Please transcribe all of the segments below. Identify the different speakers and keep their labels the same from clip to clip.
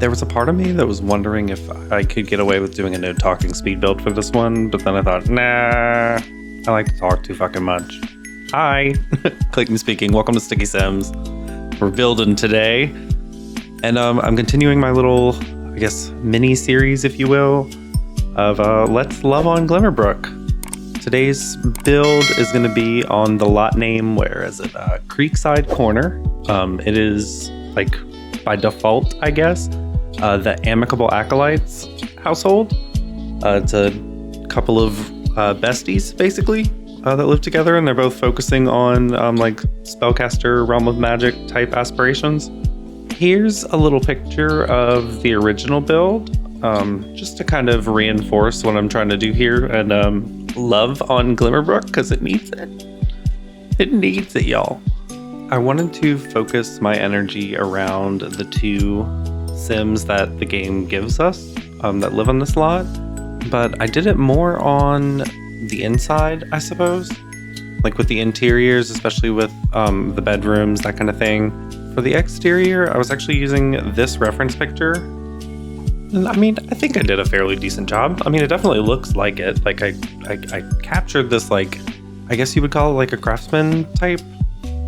Speaker 1: There was a part of me that was wondering if I could get away with doing a no talking speed build for this one, but then I thought, nah, I like to talk too fucking much. Hi, Clayton speaking. Welcome to Sticky Sims. We're building today, and I'm continuing my little, I guess, mini series, if you will, of Let's Love on Glimmerbrook. Today's build is going to be on the lot name, where is it? Creekside Corner. It is like by default, I guess, the Amicable Acolytes household. It's a couple of besties, basically, that live together, and they're both focusing on like spellcaster, realm of magic type aspirations. Here's a little picture of the original build, just to kind of reinforce what I'm trying to do here, and love on Glimmerbrook, because it needs it. It needs it, y'all. I wanted to focus my energy around the two Sims that the game gives us, that live on this lot, but I did it more on the inside, I suppose, like with the interiors, especially with the bedrooms, that kind of thing. For the exterior, I was actually using this reference picture. I mean, I think I did a fairly decent job. I mean, it definitely looks like it. Like I captured this, like, I guess you would call it like a craftsman type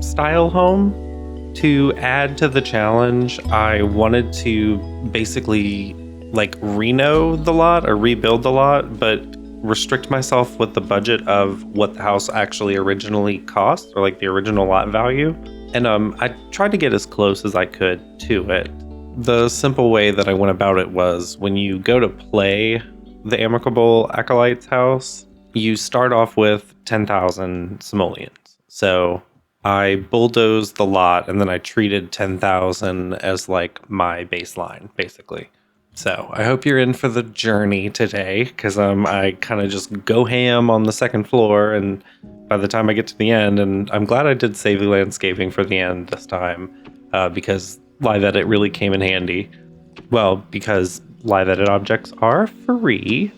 Speaker 1: style home. To add to the challenge, I wanted to basically like reno the lot or rebuild the lot, but restrict myself with the budget of what the house actually originally cost, or like the original lot value. And I tried to get as close as I could to it. The simple way that I went about it was, when you go to play the Amicable Acolytes house, you start off with 10,000 simoleons. So I bulldozed the lot, and then I treated 10,000 as like my baseline, basically. So I hope you're in for the journey today, because I kind of just go ham on the second floor, and by the time I get to the end, and I'm glad I did save the landscaping for the end this time, because live edit really came in handy. Well, because live edit objects are free.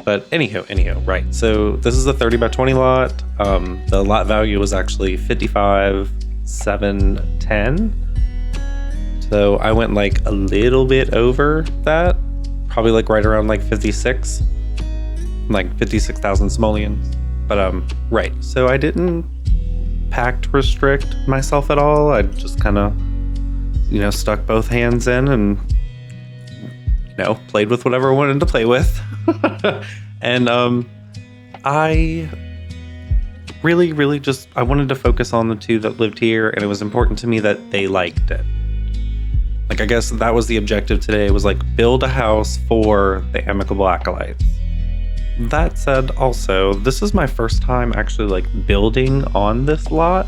Speaker 1: But anyhow, right. So this is a 30 by 20 lot. The lot value was actually 55,710. So I went like a little bit over that, probably like right around like 56, like 56,000 simoleons. But right. So I didn't pact restrict myself at all. I just kind of, stuck both hands in and, played with whatever I wanted to play with. And I really just, I wanted to focus on the two that lived here, and it was important to me that they liked it. Like, I guess that was the objective today, was like build a house for the Amicable Acolytes. That said, also, this is my first time actually like building on this lot.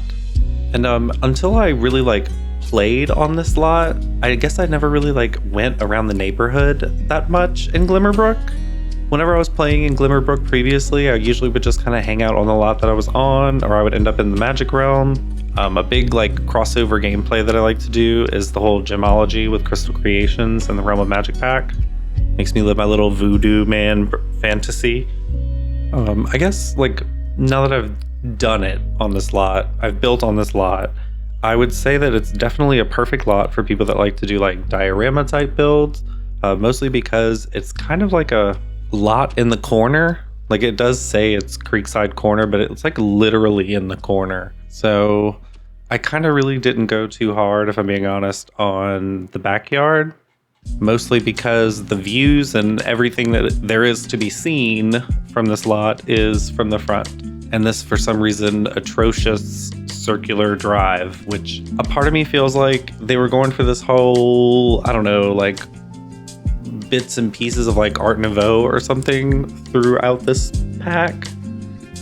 Speaker 1: And until I really like played on this lot, I guess I never really like went around the neighborhood that much in Glimmerbrook. Whenever I was playing in Glimmerbrook previously, I usually would just kind of hang out on the lot that I was on, or I would end up in the magic realm. A big like crossover gameplay that I like to do is the whole gemology with Crystal Creations and the Realm of Magic pack. Makes me live my little voodoo man fantasy. I guess like now that I've done it on this lot, I've built on this lot, I would say that it's definitely a perfect lot for people that like to do like diorama type builds, mostly because it's kind of like a lot in the corner. Like, it does say it's Creekside Corner, but it's like literally in the corner. So I kind of really didn't go too hard, if I'm being honest, on the backyard, mostly because the views and everything that there is to be seen from this lot is from the front. And this, for some reason, atrocious circular drive, which a part of me feels like they were going for this whole, I don't know, like bits and pieces of like Art Nouveau or something throughout this pack.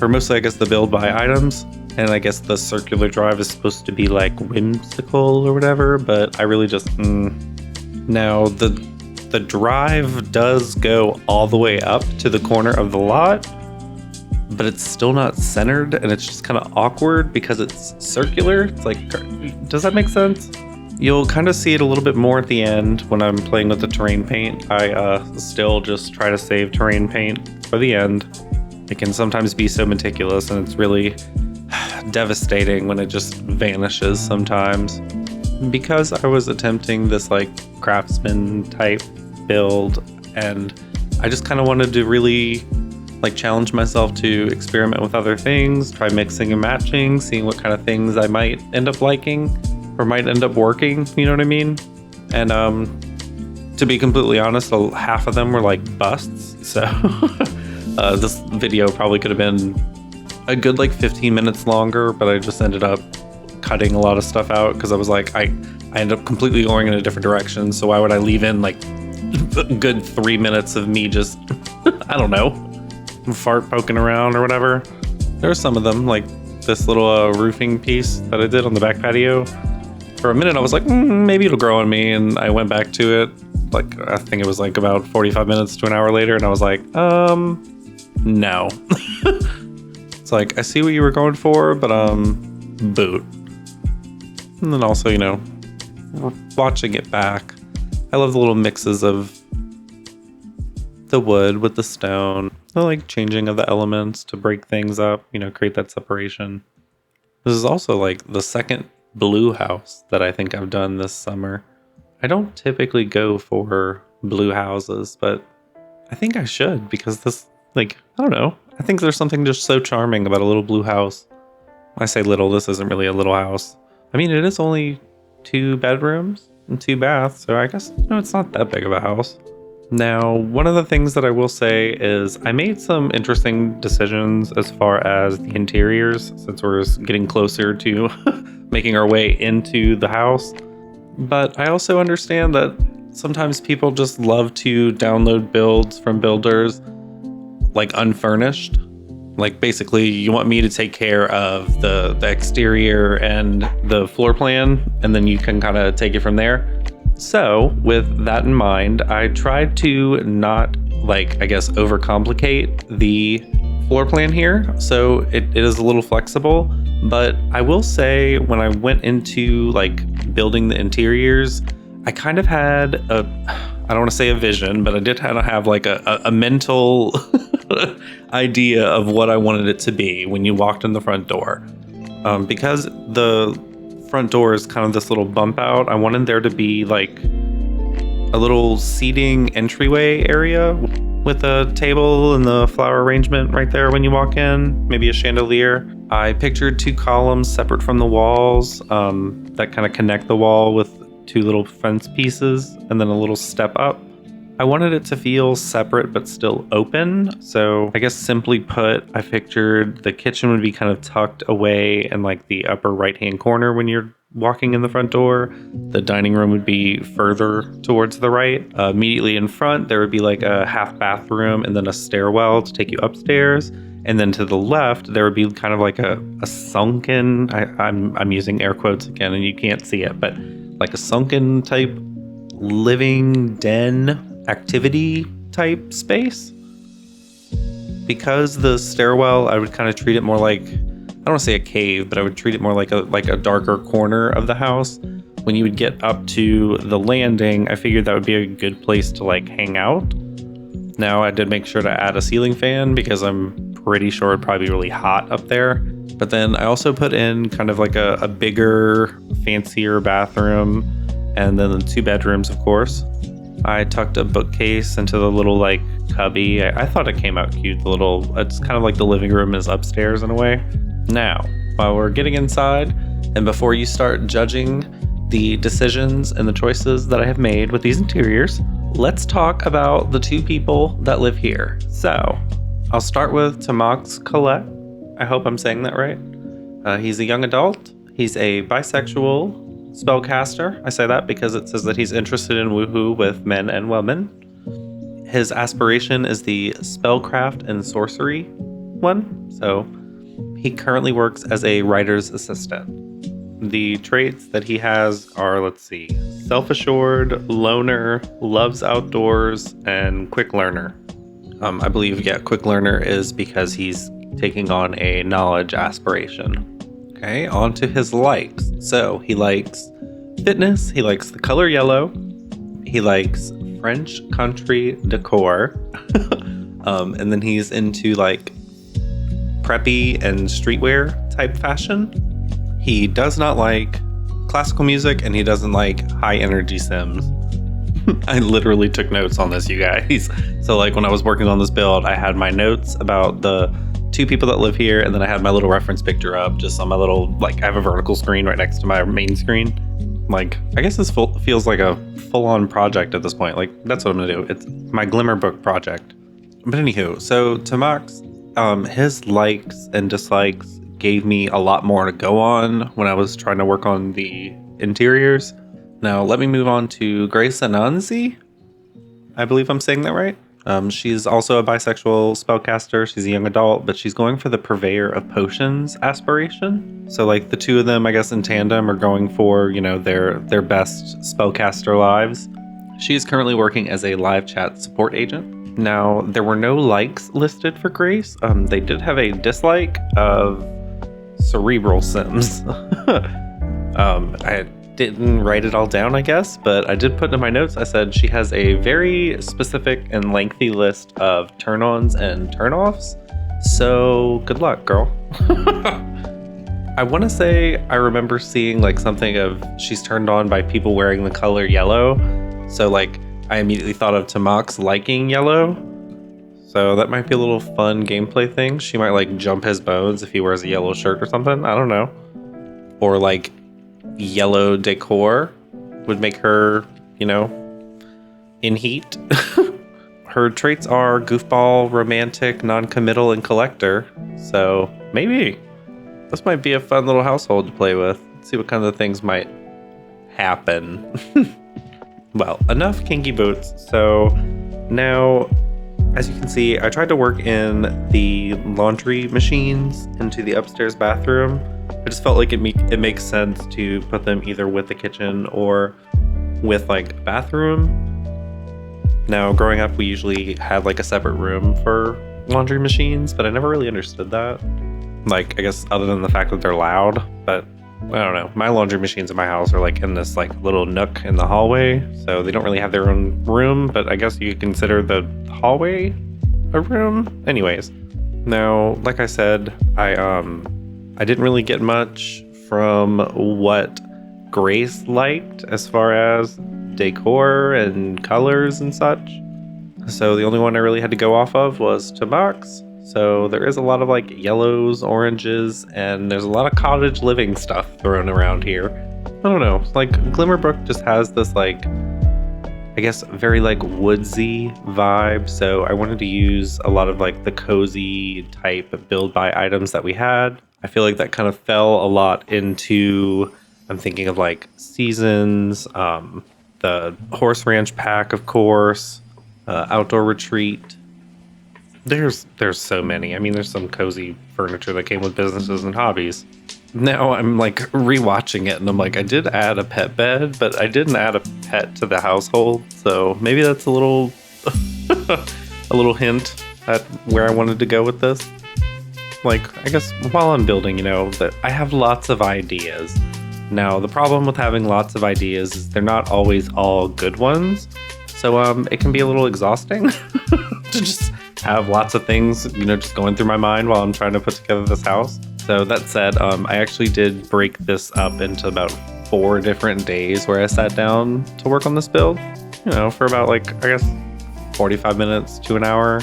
Speaker 1: Or mostly, I guess, the build by items. And I guess the circular drive is supposed to be like whimsical or whatever, but I really just, Now, the drive does go all the way up to the corner of the lot, but it's still not centered, and it's just kind of awkward because it's circular. It's like, does that make sense? You'll kind of see it a little bit more at the end when I'm playing with the terrain paint. I still just try to save terrain paint for the end. It can sometimes be so meticulous, and it's really devastating when it just vanishes sometimes. Because I was attempting this like craftsman type build, and I just kind of wanted to really like challenge myself to experiment with other things, try mixing and matching, seeing what kind of things I might end up liking or might end up working, you know what I mean? And to be completely honest, half of them were like busts, so this video probably could have been a good like 15 minutes longer, but I just ended up cutting a lot of stuff out because I was like, I ended up completely going in a different direction, so why would I leave in like a good 3 minutes of me just, I don't know, fart poking around or whatever. There were some of them, like this little roofing piece that I did on the back patio. For a minute I was like, maybe it'll grow on me, and I went back to it, like I think it was like about 45 minutes to an hour later, and I was like, no. It's like, I see what you were going for, but boot. And then also, you know, watching it back, I love the little mixes of the wood with the stone, the like changing of the elements to break things up, you know, create that separation. This is also like the second blue house that I think I've done this summer. I don't typically go for blue houses, but I think I should, because this, like, I don't know, I think there's something just so charming about a little blue house. When I say little, this isn't really a little house. I mean, it is only 2 bedrooms and 2 baths, so I guess, you know, it's not that big of a house. Now, one of the things that I will say is I made some interesting decisions as far as the interiors, since we're getting closer to making our way into the house. But I also understand that sometimes people just love to download builds from builders like unfurnished. Like basically you want me to take care of the exterior and the floor plan, and then you can kind of take it from there. So with that in mind, I tried to not, like, I guess, overcomplicate the floor plan here. So it is a little flexible, but I will say when I went into like building the interiors, I kind of had I don't want to say a vision, but I did kind of have like a mental idea of what I wanted it to be when you walked in the front door. Because the front door is kind of this little bump out, I wanted there to be like a little seating entryway area with a table and the flower arrangement right there when you walk in, maybe a chandelier. I pictured 2 columns separate from the walls that kind of connect the wall with 2 little fence pieces, and then a little step up. I wanted it to feel separate but still open. So I guess simply put, I pictured the kitchen would be kind of tucked away in like the upper right-hand corner when you're walking in the front door. The dining room would be further towards the right. Immediately in front, there would be like a half bathroom and then a stairwell to take you upstairs. And then to the left, there would be kind of like a sunken, I'm using air quotes again and you can't see it, but like a sunken type living den activity type space. Because the stairwell, I would kind of treat it more like, I don't want to say a cave, but I would treat it more like a darker corner of the house. When you would get up to the landing, I figured that would be a good place to like hang out. Now I did make sure to add a ceiling fan because I'm pretty sure it'd probably be really hot up there. But then I also put in kind of like a bigger, fancier bathroom, and then the 2 bedrooms, of course. I tucked a bookcase into the little like cubby. I thought it came out cute. It's kind of like the living room is upstairs in a way. Now, while we're getting inside, and before you start judging the decisions and the choices that I have made with these interiors, let's talk about the 2 people that live here. So, I'll start with Tamax Colette. I hope I'm saying that right. He's a young adult. He's a bisexual spellcaster. I say that because it says that he's interested in woohoo with men and women. His aspiration is the spellcraft and sorcery one. So he currently works as a writer's assistant. The traits that he has are, let's see, self-assured, loner, loves outdoors, and quick learner. I believe, quick learner is because he's taking on a knowledge aspiration. Okay, on to his likes. So he likes fitness, he likes the color yellow, he likes French country decor, and then he's into like preppy and streetwear type fashion. He does not like classical music and he doesn't like high energy sims. I literally took notes on this, you guys. So like when I was working on this build, I had my notes about the 2 people that live here, and then I had my little reference picture up just on my little, like, I have a vertical screen right next to my main screen. Like, I guess this feels like a full-on project at this point. Like, that's what I'm gonna do. It's my glimmerbrook project. But anywho, so Tomax, his likes and dislikes gave me a lot more to go on when I was trying to work on the interiors. Now, let me move on to Grace Anansi. I believe I'm saying that right. She's also a bisexual spellcaster. She's a young adult, but she's going for the Purveyor of Potions aspiration. So like the 2 of them, I guess in tandem, are going for, you know, their best spellcaster lives. She is currently working as a live chat support agent. Now, there were no likes listed for Grace. They did have a dislike of cerebral sims. I didn't write it all down, I guess, but I did put in my notes, I said she has a very specific and lengthy list of turn-ons and turn-offs. So good luck, girl. I want to say I remember seeing like something of she's turned on by people wearing the color yellow. So like I immediately thought of Tomax liking yellow. So that might be a little fun gameplay thing. She might like jump his bones if he wears a yellow shirt or something. I don't know. Or like yellow decor would make her, you know, in heat. Her traits are goofball, romantic, non-committal, and collector. So maybe this might be a fun little household to play with. Let's see what kind of things might happen. Well, enough kinky boots. So now, as you can see, I tried to work in the laundry machines into the upstairs bathroom. I just felt like it makes sense to put them either with the kitchen or with like a bathroom. Now, growing up, we usually had like a separate room for laundry machines, but I never really understood that. Like, I guess other than the fact that they're loud, but I don't know. My laundry machines in my house are like in this like little nook in the hallway, so they don't really have their own room, but I guess you could consider the hallway a room. Anyways, now, like I said, I didn't really get much from what Grace liked as far as decor and colors and such. So the only one I really had to go off of was Tomax. So there is a lot of like yellows, oranges, and there's a lot of cottage living stuff thrown around here. I don't know, like Glimmerbrook just has this like, I guess very like woodsy vibe. So I wanted to use a lot of like the cozy type of build by items that we had. I feel like that kind of fell a lot into, I'm thinking of like seasons, the horse ranch pack, of course, outdoor retreat. There's so many. I mean, there's some cozy furniture that came with businesses and hobbies. Now I'm like rewatching it and I'm like, I did add a pet bed, but I didn't add a pet to the household. So maybe that's a little, a little hint at where I wanted to go with this. Like, I guess while I'm building, you know, that I have lots of ideas. Now, the problem with having lots of ideas is they're not always all good ones. So it can be a little exhausting to just have lots of things, you know, just going through my mind while I'm trying to put together this house. So that said, I actually did break this up into about 4 different days where I sat down to work on this build, you know, for about like, I guess 45 minutes to an hour,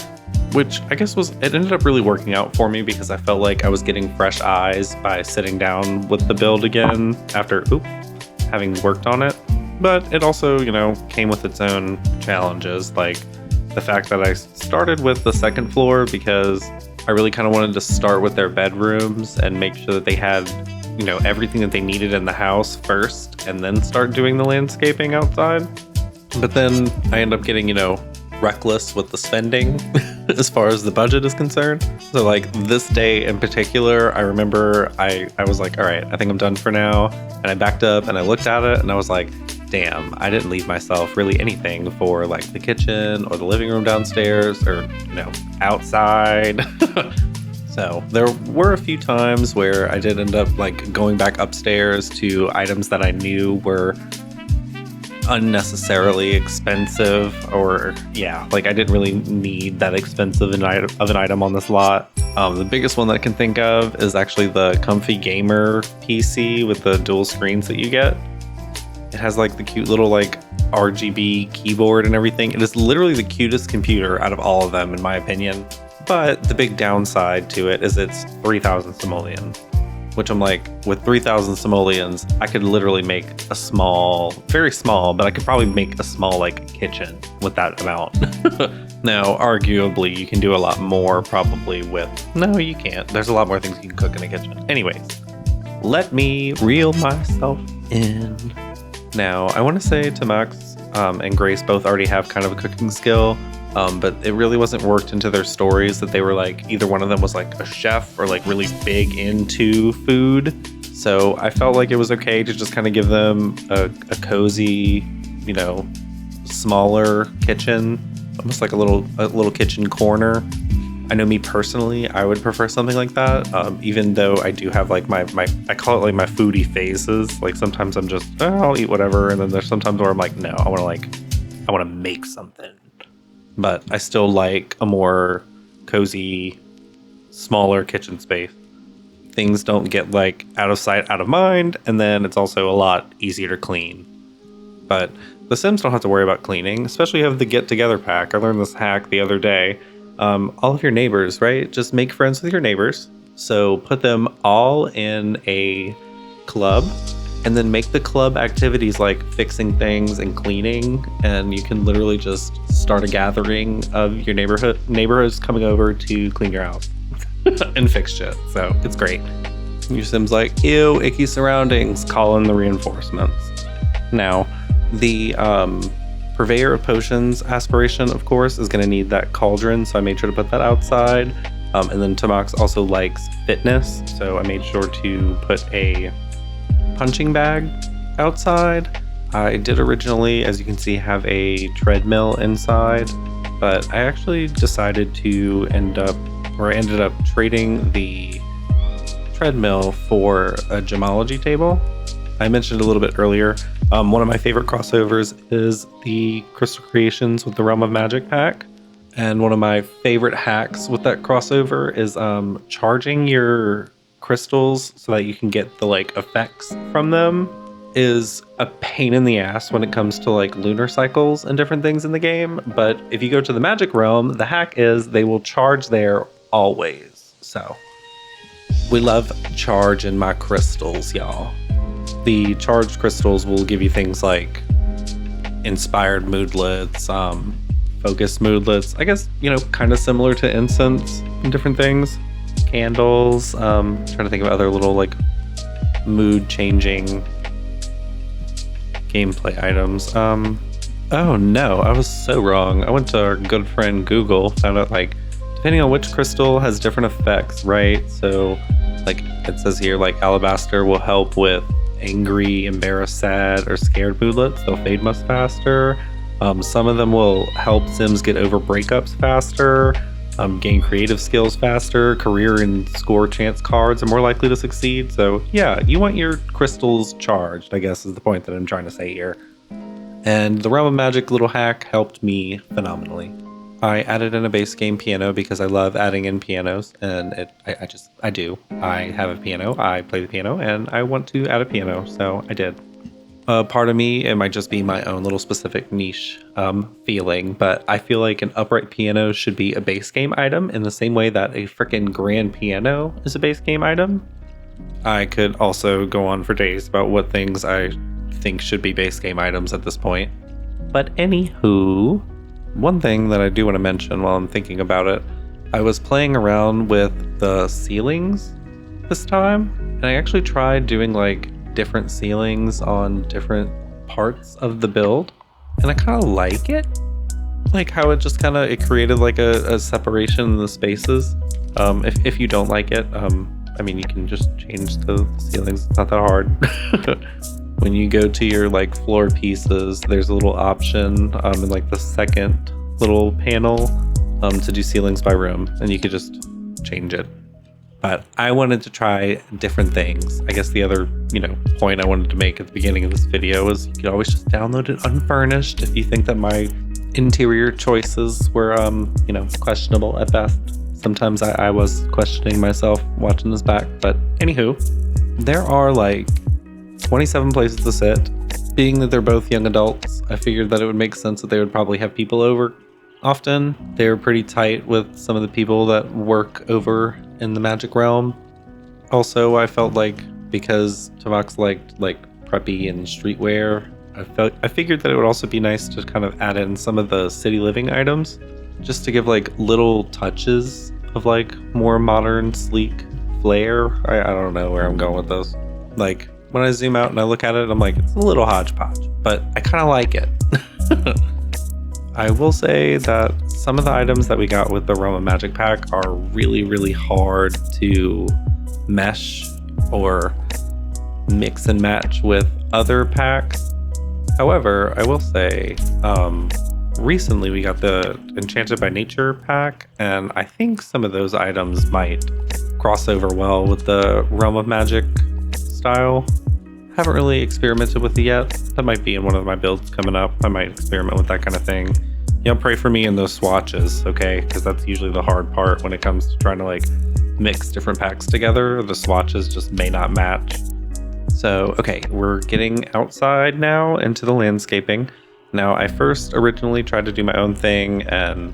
Speaker 1: which I guess it ended up really working out for me because I felt like I was getting fresh eyes by sitting down with the build again after having worked on it. But it also, you know, came with its own challenges, like the fact that I started with the second floor because I really kind of wanted to start with their bedrooms and make sure that they had, you know, everything that they needed in the house first and then start doing the landscaping outside. But then I end up getting, you know, reckless with the spending as far as the budget is concerned. So like this day in particular, I remember I was like, all right, I think I'm done for now. And I backed up and I looked at it and I was like, damn, I didn't leave myself really anything for like the kitchen or the living room downstairs or, you know, outside. So there were a few times where I did end up like going back upstairs to items that I knew were unnecessarily expensive, or yeah, like I didn't really need that expensive of an item on this lot. The biggest one that I can think of is actually the Comfy Gamer PC with the dual screens that you get. It has like the cute little like RGB keyboard and everything. It is literally the cutest computer out of all of them, in my opinion. But the big downside to it is it's 3,000 simoleons, which I'm like, with 3,000 simoleons, I could literally make a small, very small, but I could probably make a small like kitchen with that amount. Now, arguably, you can do a lot more probably with, no, you can't. There's a lot more things you can cook in a kitchen. Anyways, let me reel myself in. Now, I want to say to Max and Grace both already have kind of a cooking skill, but it really wasn't worked into their stories that they were like, either one of them was like a chef or like really big into food. So I felt like it was okay to just kind of give them a cozy, you know, smaller kitchen, almost like a little kitchen corner. I know me personally, I would prefer something like that, even though I do have like I call it like my foodie phases. Like sometimes I'm just, oh, I'll eat whatever. And then there's sometimes where I'm like, no, I want to make something. But I still like a more cozy, smaller kitchen space. Things don't get like out of sight, out of mind. And then it's also a lot easier to clean. But the Sims don't have to worry about cleaning, especially if you have the get together pack. I learned this hack the other day. All of your neighbors, right? Just make friends with your neighbors. So put them all in a club and then make the club activities like fixing things and cleaning. And you can literally just start a gathering of your neighborhoods coming over to clean your house and fix shit. So it's great. Your Sim's like, ew, icky surroundings, call in the reinforcements. Now, the purveyor of potions aspiration, of course, is going to need that cauldron, so I made sure to put that outside. And then Tomax also likes fitness, so I made sure to put a punching bag outside. I did originally, as you can see, have a treadmill inside, but I actually decided to ended up trading the treadmill for a gemology table. I mentioned a little bit earlier, one of my favorite crossovers is the Crystal Creations with the Realm of Magic pack. And one of my favorite hacks with that crossover is charging your crystals so that you can get the like effects from them is a pain in the ass when it comes to like lunar cycles and different things in the game. But if you go to the Magic Realm, the hack is they will charge there always. So we love charge in my crystals, y'all. The charged crystals will give you things like inspired moodlets, focused moodlets, I guess, you know, kind of similar to incense and different things. Candles, trying to think of other little like mood changing gameplay items. Oh no, I was so wrong. I went to our good friend Google, found out like depending on which crystal has different effects, right? So like it says here, like alabaster will help with angry, embarrassed, sad, or scared moodlets. They'll fade much faster. Some of them will help Sims get over breakups faster, gain creative skills faster, career and score chance cards are more likely to succeed. So yeah, you want your crystals charged, I guess is the point that I'm trying to say here. And the Realm of Magic little hack helped me phenomenally. I added in a base game piano because I love adding in pianos, and I do. I have a piano, I play the piano, and I want to add a piano, so I did. Part of me, it might just be my own little specific niche feeling, but I feel like an upright piano should be a base game item in the same way that a freaking grand piano is a base game item. I could also go on for days about what things I think should be base game items at this point. But anywho, one thing that I do want to mention while I'm thinking about it, I was playing around with the ceilings this time, and I actually tried doing like different ceilings on different parts of the build, and I kind of like it. Like how it just kind of, it created like a separation in the spaces. If you don't like it, I mean, you can just change the ceilings. It's not that hard. When you go to your like floor pieces, there's a little option in like the second little panel to do ceilings by room, and you could just change it. But I wanted to try different things. I guess the other, point I wanted to make at the beginning of this video was you could always just download it unfurnished if you think that my interior choices were, questionable at best. Sometimes I was questioning myself watching this back, but anywho, there are like 27 places to sit, Being that they're both young adults, I figured that it would make sense that they would probably have people over often. They're pretty tight with some of the people that work over in the magic realm. Also, I felt like because Tavax liked like preppy and streetwear, I figured that it would also be nice to kind of add in some of the city living items just to give like little touches of like more modern, sleek flair. I don't know where I'm going with this. Like when I zoom out and I look at it, I'm like, it's a little hodgepodge, but I kind of like it. I will say that some of the items that we got with the Realm of Magic pack are really, really hard to mesh or mix and match with other packs. However, I will say, recently we got the Enchanted by Nature pack, and I think some of those items might cross over well with the Realm of Magic style. Haven't really experimented with it yet. That might be in one of my builds coming up. I might experiment with that kind of thing. Pray for me in those swatches, okay? Because that's usually the hard part when it comes to trying to like mix different packs together. The swatches just may not match. So, okay, we're getting outside now into the landscaping. Now, I first originally tried to do my own thing and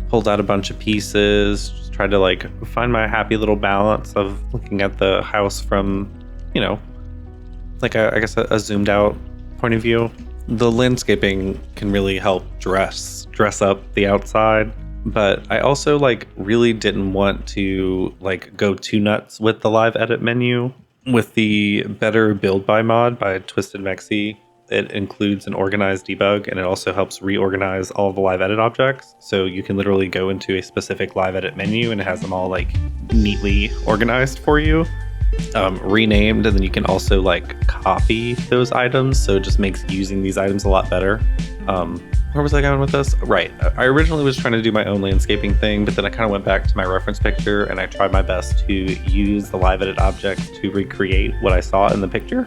Speaker 1: pulled out a bunch of pieces, just tried to like find my happy little balance of looking at the house from, like I guess a zoomed out point of view. The landscaping can really help dress up the outside, but I also like really didn't want to like go too nuts with the live edit menu. With the Better Build By mod by Twisted Mexi, it includes an organized debug, and it also helps reorganize all of the live edit objects. So you can literally go into a specific live edit menu and it has them all like neatly organized for you, renamed, and then you can also like copy those items. So it just makes using these items a lot better. Where was I going with this? Right. I originally was trying to do my own landscaping thing, but then I kind of went back to my reference picture and I tried my best to use the live edit objects to recreate what I saw in the picture.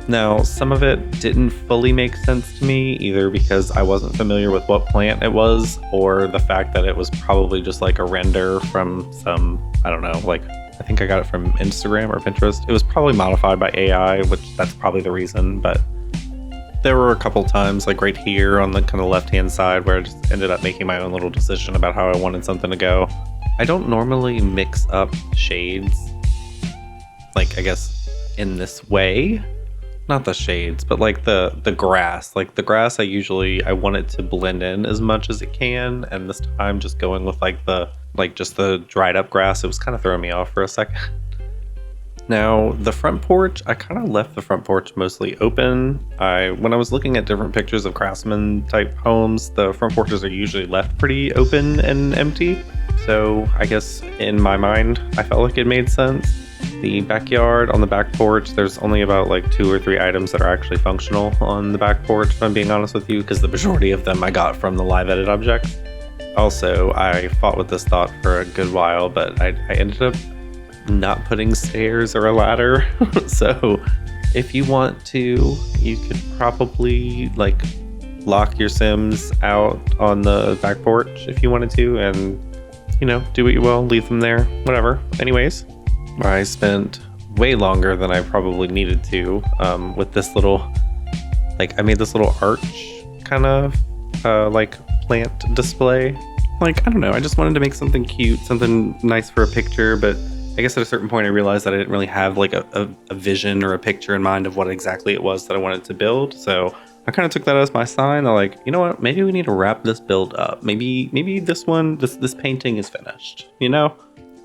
Speaker 1: Now, some of it didn't fully make sense to me, either because I wasn't familiar with what plant it was, or the fact that it was probably just like a render from some, I don't know, like I think I got it from Instagram or Pinterest. It was probably modified by AI, which that's probably the reason, but there were a couple times, like right here on the kind of left-hand side, where I just ended up making my own little decision about how I wanted something to go. I don't normally mix up shades, like I guess in this way. Not the shades, but like the grass. Like the grass, I want it to blend in as much as it can, and this time just going with just the dried up grass, it was kind of throwing me off for a second. Now, the front porch, I kind of left the front porch mostly open. When I was looking at different pictures of craftsman type homes, the front porches are usually left pretty open and empty. So I guess in my mind, I felt like it made sense. The backyard, on the back porch, there's only about like 2 or 3 items that are actually functional on the back porch, if I'm being honest with you, because the majority of them I got from the live edit objects. Also, I fought with this thought for a good while, but I ended up not putting stairs or a ladder. So if you want to, you could probably like lock your Sims out on the back porch if you wanted to, and do what you will, leave them there, whatever. Anyways, I spent way longer than I probably needed to with this little, I made this little arch kind of like plant display. I don't know, I just wanted to make something cute, something nice for a picture, but I guess at a certain point I realized that I didn't really have like a vision or a picture in mind of what exactly it was that I wanted to build. So I kind of took that as my sign. I'm like, you know what, maybe we need to wrap this build up. Maybe this painting is finished,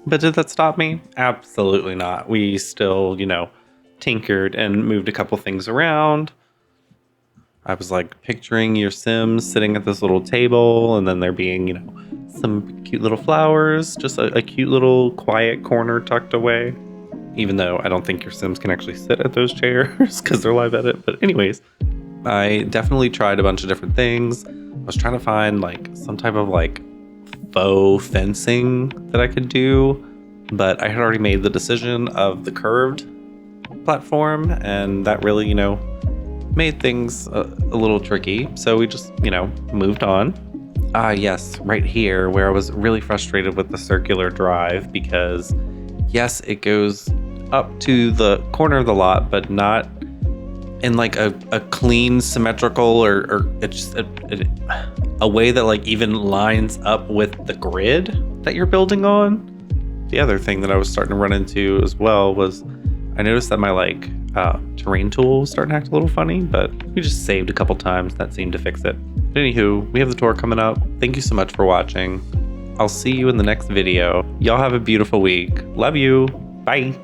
Speaker 1: But did that stop me? Absolutely not. We still, tinkered and moved a couple things around. I was like picturing your Sims sitting at this little table, and then there being, some cute little flowers, just a cute little quiet corner tucked away. Even though I don't think your Sims can actually sit at those chairs because they're live edit. But anyways, I definitely tried a bunch of different things. I was trying to find some type of faux fencing that I could do, but I had already made the decision of the curved platform, and that really, made things a little tricky. So we just, moved on. Yes, right here where I was really frustrated with the circular drive, because yes, it goes up to the corner of the lot, but not in like a clean, symmetrical, or it's just a way that like even lines up with the grid that you're building on. The other thing that I was starting to run into as well was I noticed that my like terrain tool was starting to act a little funny, but we just saved a couple times. That seemed to fix it. But anywho, we have the tour coming up. Thank you so much for watching. I'll see you in the next video. Y'all have a beautiful week. Love you. Bye.